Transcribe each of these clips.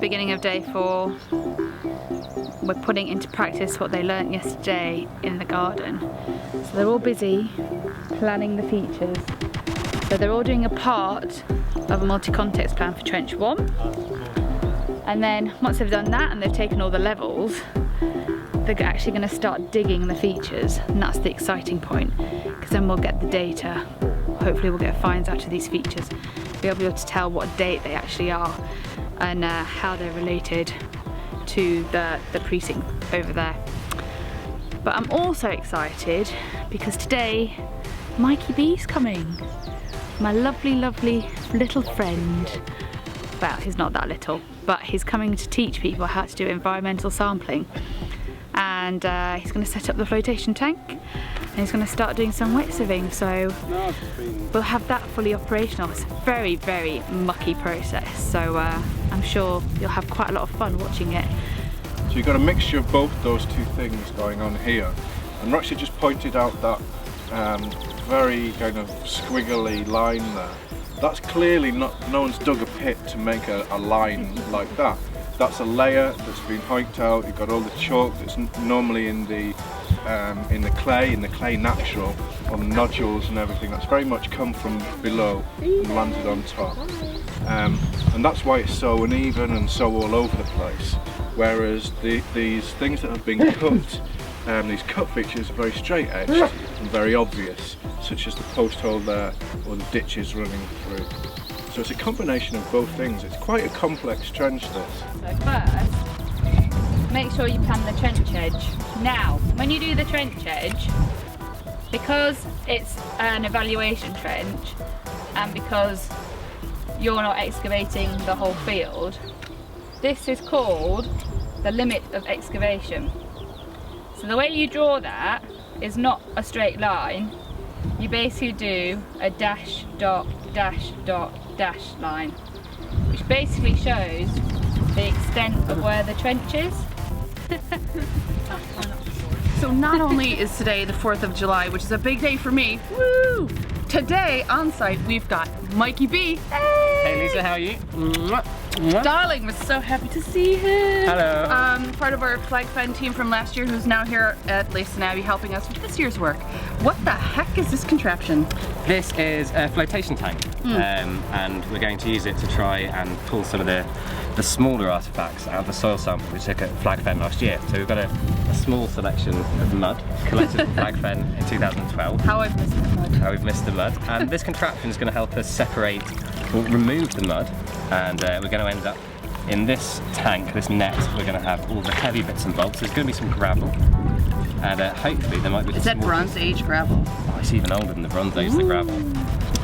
beginning of day 4. We're putting into practice what they learnt yesterday in the garden. So they're all busy planning the features. So they're all doing a part of a multi-context plan for trench 1. And then once they've done that and they've taken all the levels, they're actually going to start digging the features, and that's the exciting point, because then we'll get the data. Hopefully we'll get finds out of these features, be able to tell what date they actually are and how they're related to the precinct over there. But I'm also excited because today Mikey B's coming. My lovely, lovely little friend. Well, he's not that little, but he's coming to teach people how to do environmental sampling. And he's going to set up the flotation tank and he's going to start doing some wet sieving, so we'll have that fully operational. It's a very, very mucky process, so I'm sure you'll have quite a lot of fun watching it. So you've got a mixture of both those two things going on here, and Roxy just pointed out that very kind of squiggly line there. That's clearly no one's dug a pit to make a line like that. That's a layer that's been hiked out. You've got all the chalk that's normally in the clay natural, all the nodules and everything. That's very much come from below and landed on top. And that's why it's so uneven and so all over the place. Whereas these things that have been cut, these cut features are very straight edged and very obvious, such as the post hole there or the ditches running through. So it's a combination of both things. It's quite a complex trench, this. So first, make sure you plan the trench edge. Now, when you do the trench edge, because it's an evaluation trench and because you're not excavating the whole field, this is called the limit of excavation. So the way you draw that is not a straight line. You basically do a dash, dot, dash, dot, dash line, which basically shows the extent of where the trench is. So not only is today the 4th of July, which is a big day for me, woo! Today on site we've got Mikey B. Hey Lisa, how are you? Darling, was so happy to see him. Hello. Part of our flag fan team from last year, who's now here at Leiston Abbey helping us with this year's work. What the heck is this contraption? This is a flotation tank, and we're going to use it to try and pull some of the smaller artefacts out of the soil sample we took at Flag Fen last year. So we've got a small selection of mud collected at Flag Fen in 2012. How I've missed the mud. How we've missed the mud. And this contraption is going to help us separate, or remove the mud, and we're going to end up in this tank, this net, we're going to have all the heavy bits and bolts. There's going to be some gravel, and hopefully there might be... Is that Bronze Age gravel? Oh, it's even older than the Bronze Age, the gravel.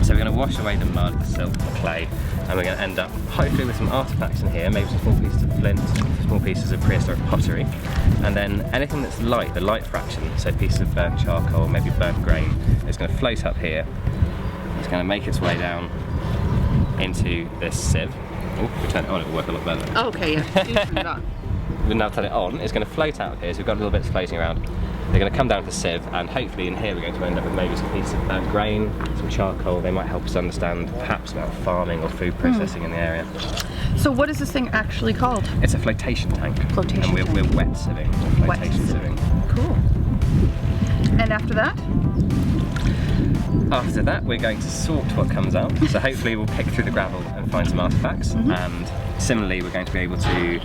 So we're going to wash away the mud, the silt, the clay, and we're going to end up hopefully with some artefacts in here, maybe some small pieces of flint, small pieces of prehistoric pottery, and then anything that's light, the light fraction, so pieces of burnt charcoal, maybe burnt grain, is going to float up here. It's going to make its way down into this sieve. Oh, we turn it on, it'll work a lot better. Oh, okay, yeah. Turn it on. We'll now turn it on. It's going to float out of here, so we've got little bits floating around. They're going to come down to the sieve, and hopefully in here we're going to end up with maybe some pieces of burnt grain, some charcoal. They might help us understand perhaps about farming or food processing in the area. So what is this thing actually called? It's a flotation tank. Flotation and tank. We're wet sieving, or flotation sieving. Cool. And after that? After that, we're going to sort what comes out. So hopefully we'll pick through the gravel and find some artefacts. And similarly, we're going to be able to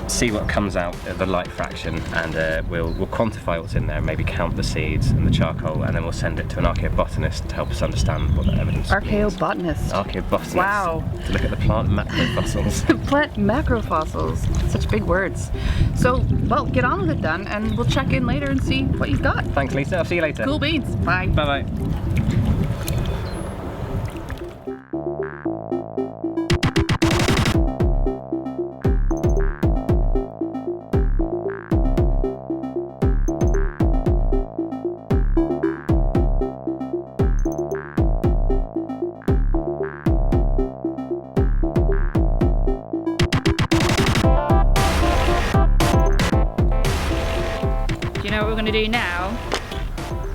see what comes out of the light fraction, and we'll quantify what's in there, maybe count the seeds and the charcoal, and then we'll send it to an archaeobotanist to help us understand what the evidence means. Archaeobotanist. Archaeobotanist. Wow. To look at the plant macrofossils. Plant macrofossils. Such big words. So, well, get on with it then, and we'll check in later and see what you've got. Thanks, Lisa. I'll see you later. Cool beans. Bye. Bye-bye. Do you know what we're going to do now?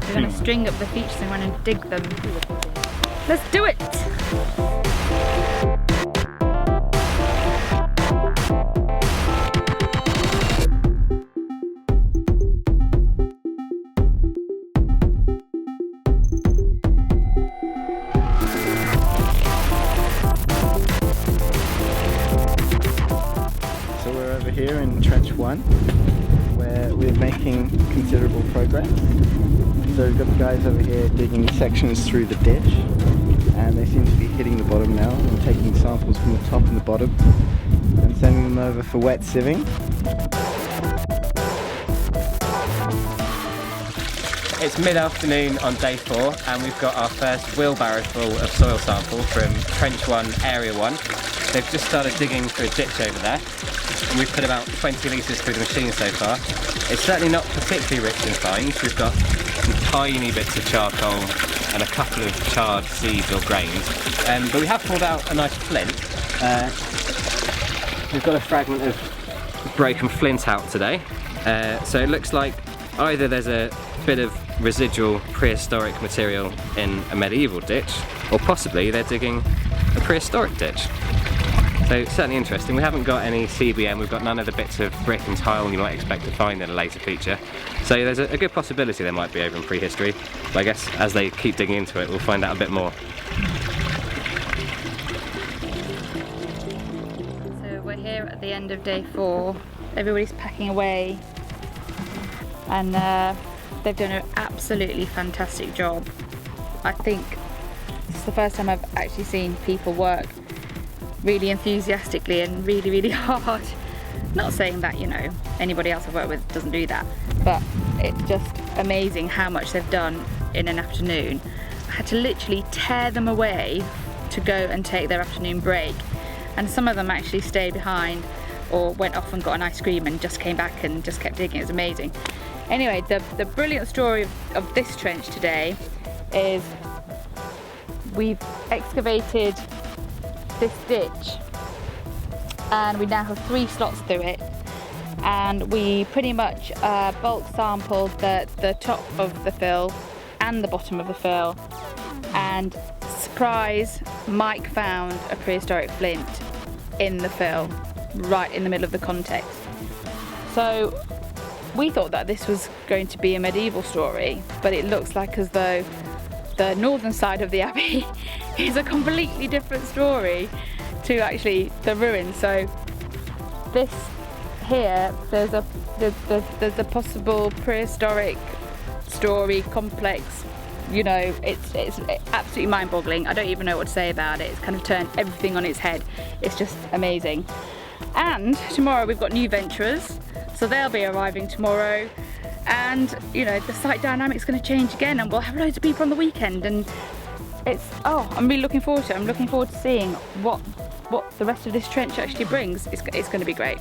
We're going to string up the features and run and dig them. Let's do it! here in Trench 1, where we're making considerable progress. So we've got the guys over here digging sections through the ditch, and they seem to be hitting the bottom now and taking samples from the top and the bottom and sending them over for wet sieving. It's mid-afternoon on day 4 and we've got our first wheelbarrow full of soil sample from Trench 1, Area 1. They've just started digging through a ditch over there and we've put about 20 litres through the machine so far. It's certainly not particularly rich in fines. We've got some tiny bits of charcoal and a couple of charred seeds or grains, but we have pulled out a nice flint. We've got a fragment of broken flint out today, so it looks like either there's a bit of residual prehistoric material in a medieval ditch, or possibly they're digging a prehistoric ditch. So certainly interesting. We haven't got any CBM, we've got none of the bits of brick and tile you might expect to find in a later feature. So there's a good possibility they might be over in prehistory. But I guess as they keep digging into it, we'll find out a bit more. So we're here at the end of day 4. Everybody's packing away, and they've done an absolutely fantastic job. I think it's the first time I've actually seen people work really enthusiastically and really hard. Not saying that, you know, anybody else I've worked with doesn't do that, but it's just amazing how much they've done in an afternoon. I had to literally tear them away to go and take their afternoon break, and some of them actually stayed behind or went off and got an ice cream and just came back and just kept digging. It was amazing. Anyway, the brilliant story of this trench today is we've excavated this ditch and we now have 3 slots through it, and we pretty much bulk sampled the top of the fill and the bottom of the fill, and surprise, Mike found a prehistoric flint in the fill right in the middle of the context. So we thought that this was going to be a medieval story, but it looks like as though the northern side of the abbey is a completely different story to actually the ruins. So this here, there's a possible prehistoric story complex. You know, it's absolutely mind-boggling. I don't even know what to say about it. It's kind of turned everything on its head. It's just amazing. And tomorrow we've got new venturers, so they'll be arriving tomorrow, and you know, the site dynamic's going to change again, and we'll have loads of people on the weekend, and I'm really looking forward to it. I'm looking forward to seeing what the rest of this trench actually brings. It's going to be great.